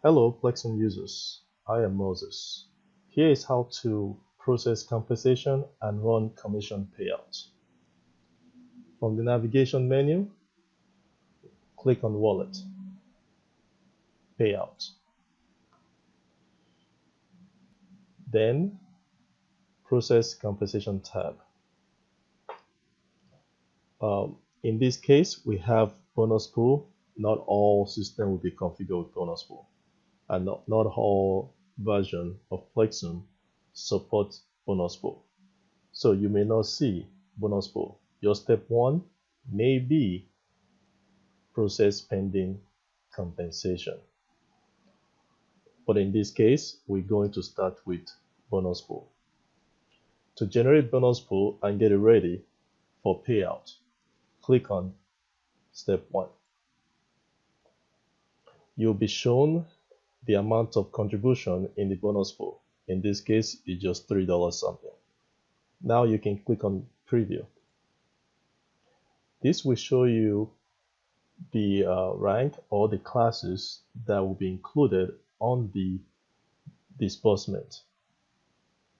Hello Plexum users, I am Moses. Here is how to process compensation and run commission payouts. From the navigation menu, click on Wallet, Payout. Then Process Compensation tab. In this case, we have bonus pool. Not all systems will be configured with bonus pool, and not all version of Plexum support bonus pool. So you may not see bonus pool. Your step one may be process pending compensation. But in this case, we're going to start with bonus pool. To generate bonus pool and get it ready for payout, click on step one. You'll be shown the amount of contribution in the bonus pool. In this case, it's just $3 something. Now you can click on preview. This will show you the rank or the classes that will be included on the disbursement.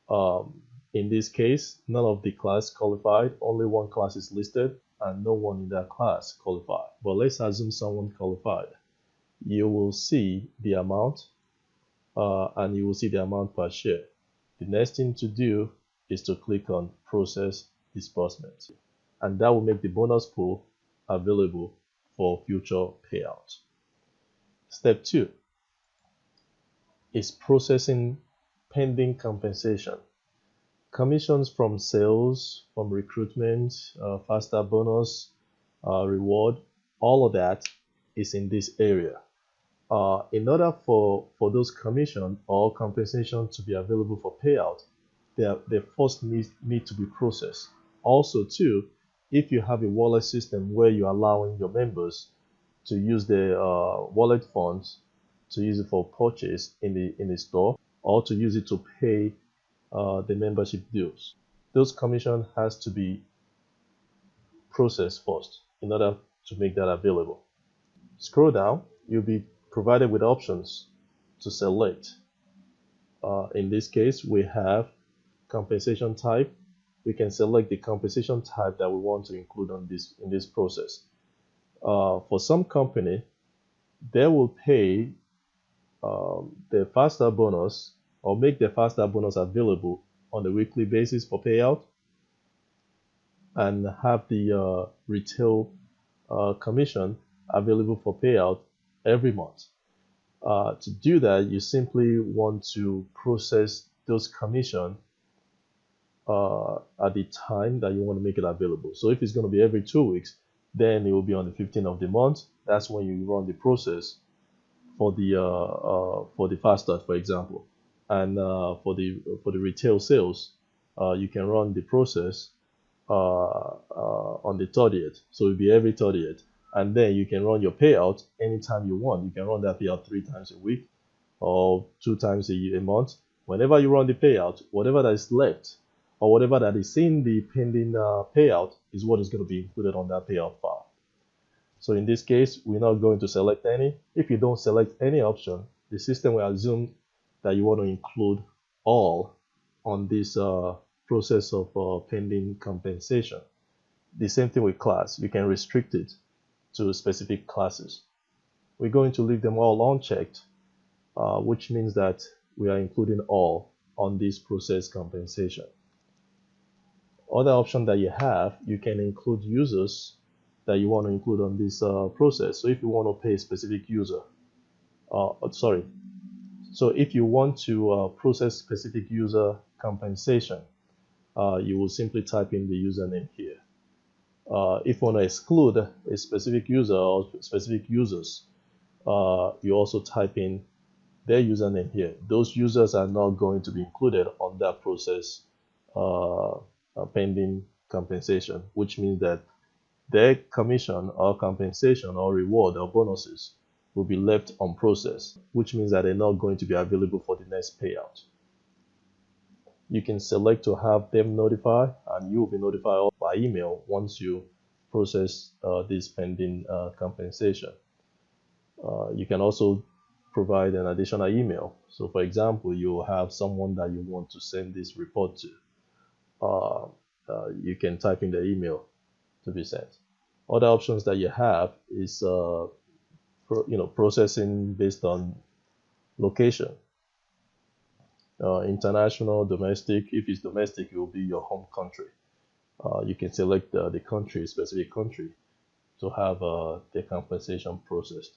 In this case, none of the class qualified, only one class is listed and no one in that class qualified. But let's assume someone qualified. You will see the amount and you will see the amount per share. The next thing to do is to click on process disbursement, and that will make the bonus pool available for future payouts. Step two is processing pending compensation. Commissions from sales, from recruitment, faster bonus, reward, all of that is in this area. In order for those commission or compensation to be available for payout, they first need to be processed. Also too, if you have a wallet system where you're allowing your members to use their wallet funds to use it for purchase in the store, or to use it to pay the membership dues, those commission has to be processed first in order to make that available. Scroll down, you'll be provided with options to select. In this case, we have compensation type. We can select the compensation type that we want to include in this process. For some company, they will pay the faster bonus or make the faster bonus available on a weekly basis for payout, and have the retail commission available for payout every month. To do that, you simply want to process those commission at the time that you want to make it available. So if it's going to be every 2 weeks, then it will be on the 15th of the month. That's when you run the process for the fast start, for example. And for the retail sales, you can run the process on the 30th. So it'll be every 30th. And then you can run your payout anytime you want. You can run that payout 3 times a week or 2 times a month. Whenever you run the payout, whatever that is left or whatever that is in the pending payout is what is going to be included on that payout file. So in this case, we're not going to select any. If you don't select any option, the system will assume that you want to include all on this process of pending compensation. The same thing with class. You can restrict it to specific classes. We're going to leave them all unchecked, which means that we are including all on this process compensation. Other option that you have, you can include users that you want to include on this process. So if you want to pay a specific user, so if you want to process specific user compensation, you will simply type in the username here. If you want to exclude a specific user or specific users, you also type in their username here. Those users are not going to be included on that process pending compensation, which means that their commission or compensation or reward or bonuses will be left unprocessed, which means that they're not going to be available for the next payout. You can select to have them notify, and you will be notified by email once you process this pending compensation. You can also provide an additional email. So for example, you have someone that you want to send this report to. You can type in the email to be sent. Other options that you have is processing based on location. International, domestic. If it's domestic, it will be your home country. You can select the country, specific country, to have the compensation processed.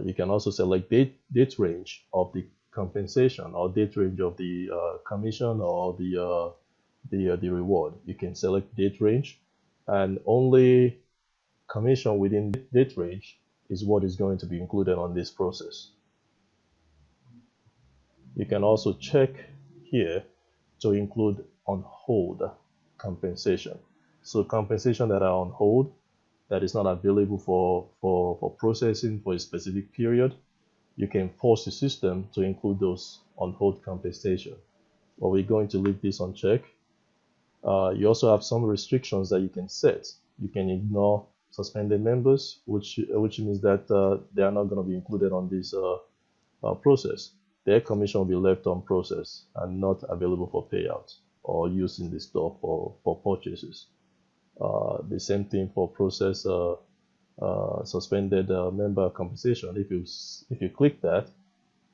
You can also select date range of the compensation, or date range of the commission, or the reward. You can select date range, and only commission within date range is what is going to be included on this process. You can also check here to include on hold compensation. So compensation that are on hold, that is not available for processing for a specific period, you can force the system to include those on hold compensation. But we're going to leave this unchecked. You also have some restrictions that you can set. You can ignore suspended members, which means that they are not going to be included on this process. Their commission will be left on process and not available for payout or used in the store for purchases. The same thing for process suspended member compensation. If you click that,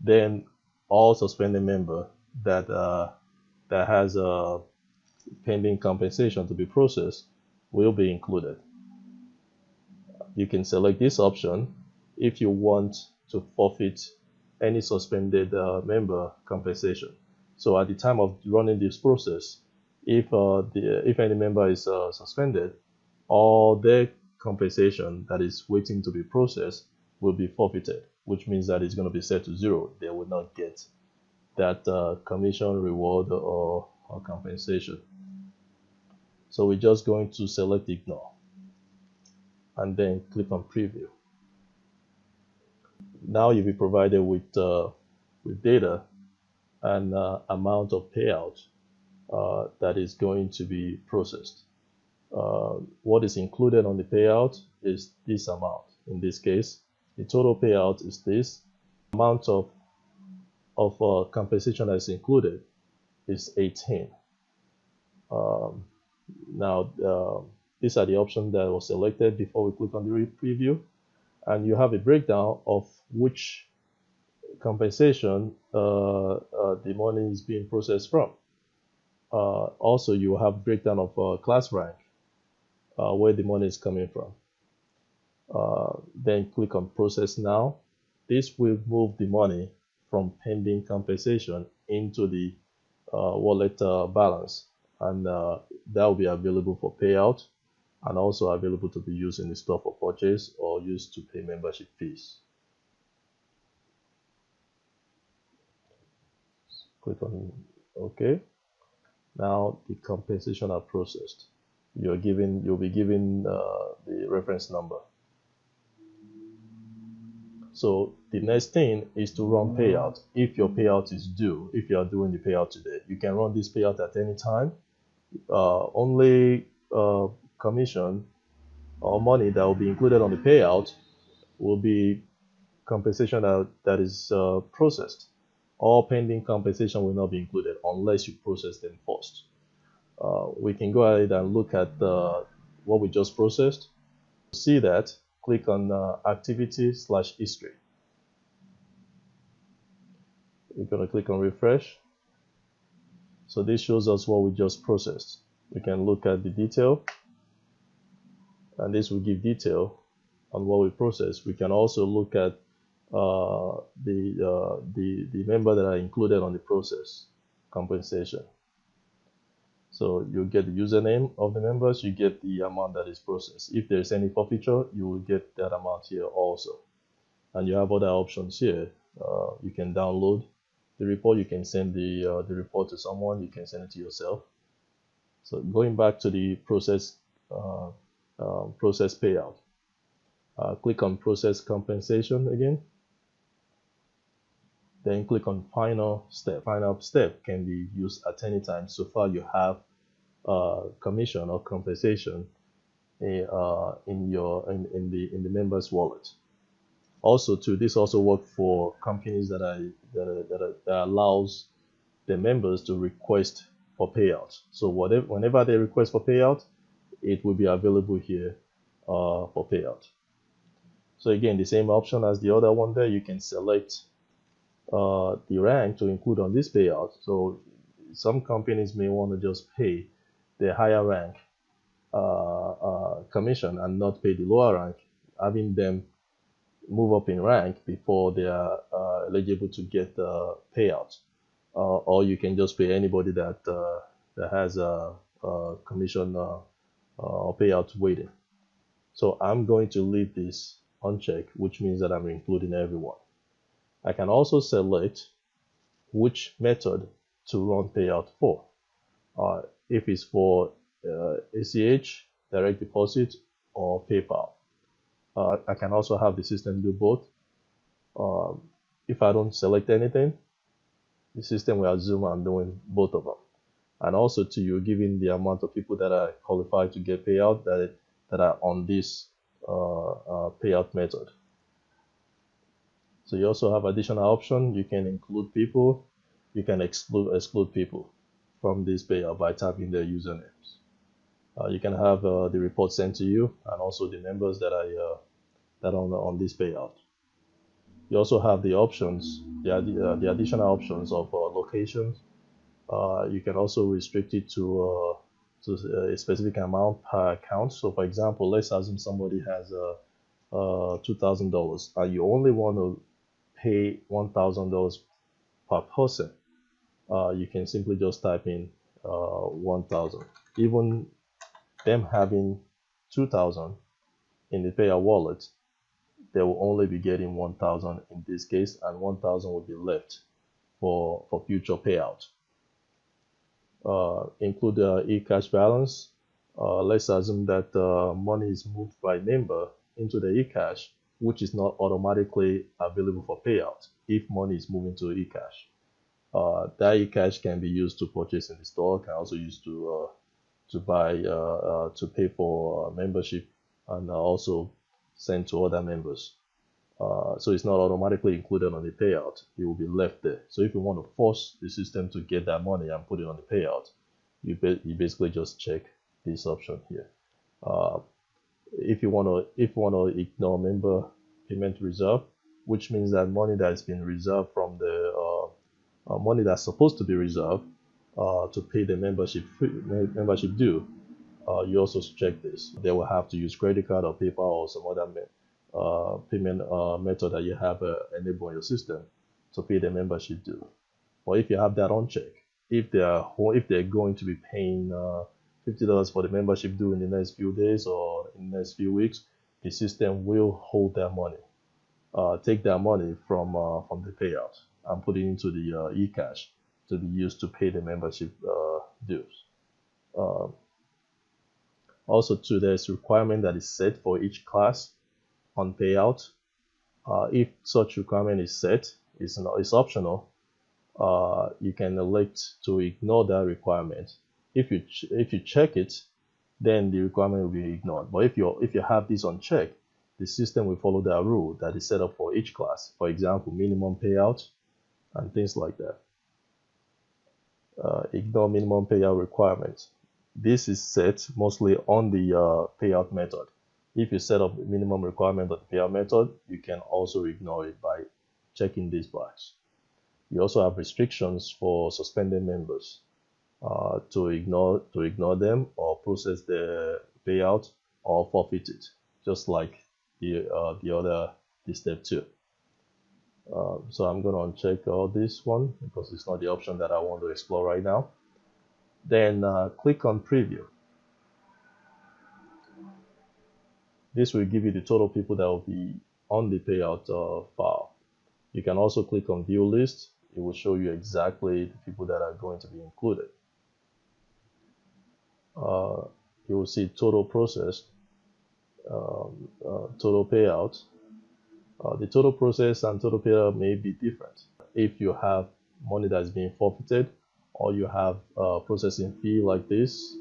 then all suspended member that has a pending compensation to be processed will be included. You can select this option if you want to forfeit any suspended member compensation. So at the time of running this process, if any member is suspended, all their compensation that is waiting to be processed will be forfeited, which means that it's going to be set to 0. They will not get that commission, reward, or compensation. So we're just going to select ignore and then click on preview. Now you'll be provided with data and amount of payout that is going to be processed. What is included on the payout is this amount. In this case, the total payout is this. Amount of compensation that is included is 18. Now, these are the options that was selected before we click on the preview, and you have a breakdown of which compensation the money is being processed from. Also, you have breakdown of class rank, where the money is coming from. Then click on process now. This will move the money from pending compensation into the wallet balance, and that will be available for payout and also available to be used in the store for purchase or used to pay membership fees. Click on OK. Now the compensation are processed. You'll be given the reference number. So the next thing is to run payout. If your payout is due, if you are doing the payout today, you can run this payout at any time. Only commission or money that will be included on the payout will be compensation that is processed. All pending compensation will not be included unless you process them first. We can go ahead and look at what we just processed. To see that, click on activity/history. We're going to click on refresh. So this shows us what we just processed. We can look at the detail, and this will give detail on what we processed. We can also look at the member that are included on the process compensation. So you get the username of the members, you get the amount that is processed. If there's any forfeiture, you will get that amount here also. And you have other options here. You can download the report, you can send the report to someone, you can send it to yourself. So going back to the process payout, click on process compensation again. Then click on final step. Final step can be used at any time. So far you have commission or compensation in the member's wallet. Also, too, this also works for companies that allows the members to request for payout. So whenever they request for payout, it will be available here for payout. So again, the same option as the other one there, you can select the rank to include on this payout. So some companies may want to just pay the higher rank commission and not pay the lower rank, having them move up in rank before they are eligible to get the payout. Or you can just pay anybody that has a commission or payout waiting. So I'm going to leave this unchecked, which means that I'm including everyone. I can also select which method to run payout for. If it's for ACH, direct deposit, or PayPal. I can also have the system do both. If I don't select anything, the system will assume I'm doing both of them. And also, too, you're giving the amount of people that are qualified to get payout that are on this payout method. So you also have additional option. You can include people. You can exclude people from this payout by typing their usernames. You can have the report sent to you and also the members that are on this payout. You also have the options, the additional options of locations. You can also restrict it to a specific amount per account. So, for example, let's assume somebody has $2,000 and you only want to pay $1,000 per person. You can simply just type in 1,000. Even them having 2,000 in the payer wallet, they will only be getting 1,000 in this case, and 1,000 will be left for future payout. Include the e-cash balance. Let's assume that money is moved by member into the e-cash, which is not automatically available for payout if money is moving to e-cash. That e-cash can be used to purchase in the store, can also use to buy to pay for membership, and also send to other members. So it's not automatically included on the payout. It will be left there. So if you want to force the system to get that money and put it on the payout, you basically just check this option here. If you want to ignore member payment reserve, which means that money that has been reserved from the money that's supposed to be reserved to pay the membership due, you also check this. They will have to use credit card or PayPal or some other payment method that you have enabled on your system to pay the membership due. Or if you have that on check, if they're going to be paying $50 for the membership due in the next few days or in the next few weeks, the system will hold that money, take that money from the payout and put it into the e-cash to be used to pay the membership dues. Also, too, there's a requirement that is set for each class on payout. If such requirement is set, it's optional. You can elect to ignore that requirement. If you check it, then the requirement will be ignored. But if you have this unchecked, the system will follow that rule that is set up for each class. For example, minimum payout and things like that. Ignore minimum payout requirements. This is set mostly on the payout method. If you set up minimum requirement of the payout method, you can also ignore it by checking this box. You also have restrictions for suspended members to ignore them or process the payout or forfeit it, just like the step 2. So I'm going to uncheck all this one because it's not the option that I want to explore right now. Then click on preview. This will give you the total people that will be on the payout file. You can also click on view list. It will show you exactly the people that are going to be included. You will see total processed, total payout. The total process and total payout may be different. If you have money that's being forfeited or you have a processing fee like this,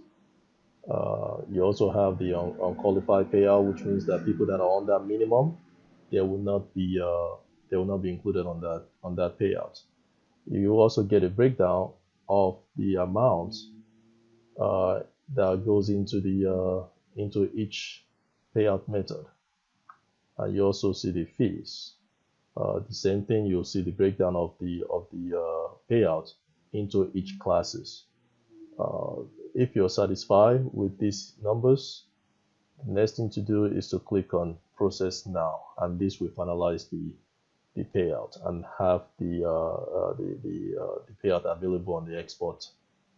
you also have the unqualified payout, which means that people that are on that minimum, they will not be included on that payout. You also get a breakdown of the amount that goes into each payout method, and you also see the fees. The same thing, you'll see the breakdown of the payout into each classes. If you're satisfied with these numbers, the next thing to do is to click on process now, and this will finalize the payout and have the payout available on the export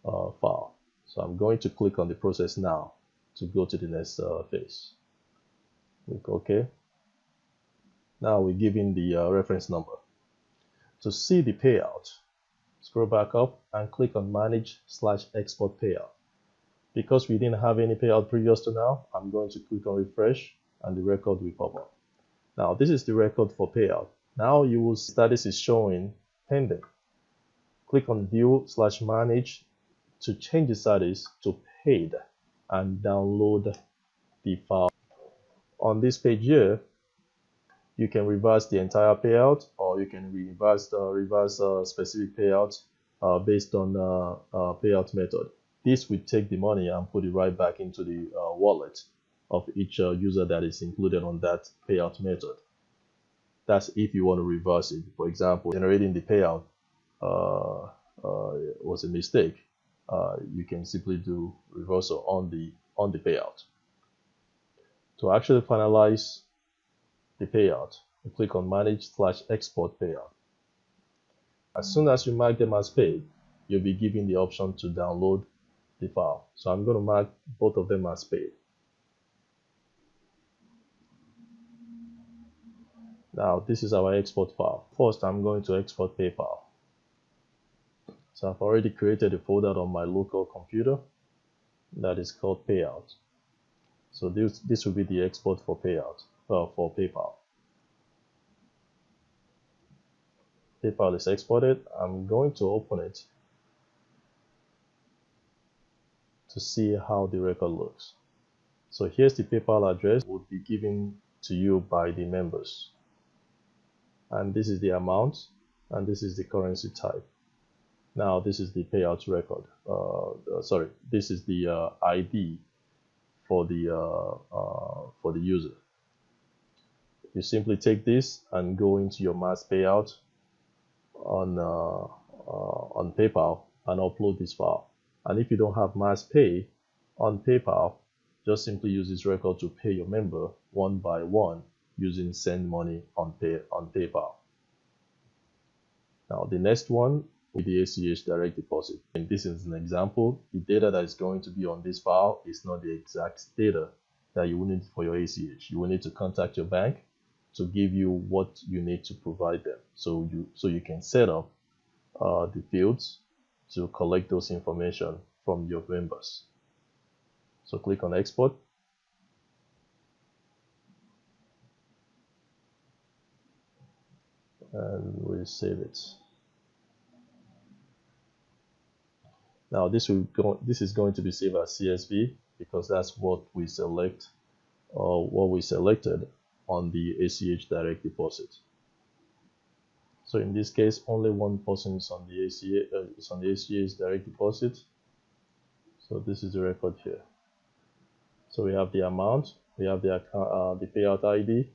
file. So I'm going to click on the process now to go to the next phase. Click OK. Now we're given the reference number. To see the payout, scroll back up and click on manage/export payout. Because we didn't have any payout previous to now, I'm going to click on refresh and the record will pop up. Now this is the record for payout. Now you will see status is showing pending. Click on view/manage to change the status to paid and download the file. On this page here, you can reverse the entire payout, or you can reverse specific payout based on payout method. This will take the money and put it right back into the wallet of each user that is included on that payout method. That's if you want to reverse it. For example, generating the payout was a mistake. You can simply do reversal on the payout. To actually finalize the payout, you click on manage/export payout. As soon as you mark them as paid, you'll be given the option to download the file. So I'm going to mark both of them as paid. Now this is our export file. First, I'm going to export PayPal. So I've already created a folder on my local computer that is called Payout. So this will be the export for payout for PayPal. PayPal is exported. I'm going to open it to see how the record looks. So here's the PayPal address would be given to you by the members. And this is the amount, and this is the currency type. Now this is the payout record. This is the ID for the user. You simply take this and go into your mass payout on PayPal and upload this file. And if you don't have mass pay on PayPal, just simply use this record to pay your member one by one using send money on PayPal. Now the next one with the ACH direct deposit. And this is an example. The data that is going to be on this file is not the exact data that you will need for your ACH. You will need to contact your bank to give you what you need to provide them. So you can set up the fields to collect those information from your members. So click on export. And we'll save it. Now this is going to be saved as CSV because that's what we select or what we selected on the ACH direct deposit. So in this case, only one person is on the ACH direct deposit. So this is the record here. So we have the amount, we have the account, the payout ID,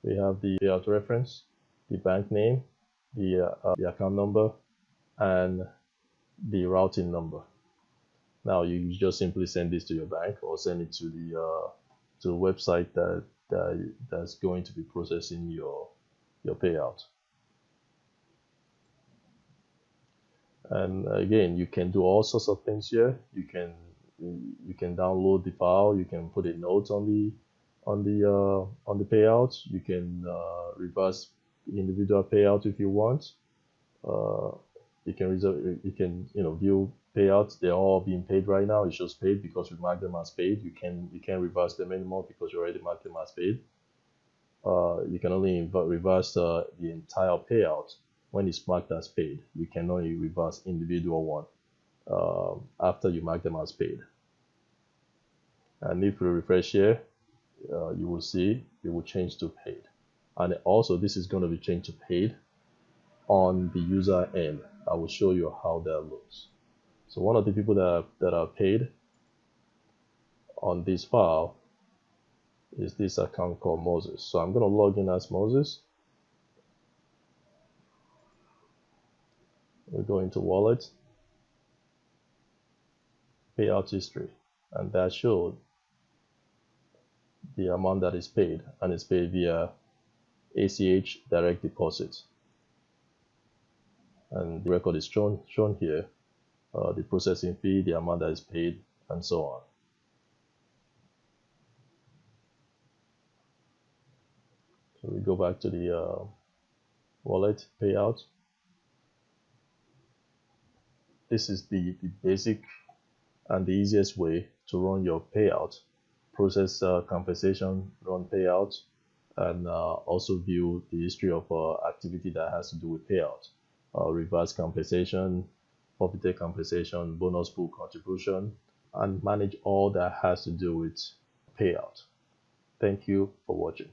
we have the payout reference, the bank name, the account number, and the routing number. Now you just simply send this to your bank or send it to the website that's going to be processing your payout. And again, you can do all sorts of things here. You can download the file. You can put a note on the payout. You can reverse individual payout if you want. You can view payouts. They're all being paid right now. It shows paid because we marked them as paid. You can't reverse them anymore because you already marked them as paid. You can only reverse the entire payout when it's marked as paid. You can only reverse individual one after you mark them as paid. And if we refresh here, you will see it will change to paid. And also this is going to be changed to paid on the user end. I will show you how that looks. So one of the people that are paid on this file is this account called Moses. So I'm going to log in as Moses. We go into wallet, payout history, and that showed the amount that is paid, and it's paid via ACH direct deposit. And the record is shown here, the processing fee, the amount that is paid, and so on. So we go back to the wallet payout. This is the basic and the easiest way to run your payout, process compensation, run payout, and also view the history of activity that has to do with payout, reverse compensation, forfeited compensation, bonus pool contribution, and manage all that has to do with payout. Thank you for watching.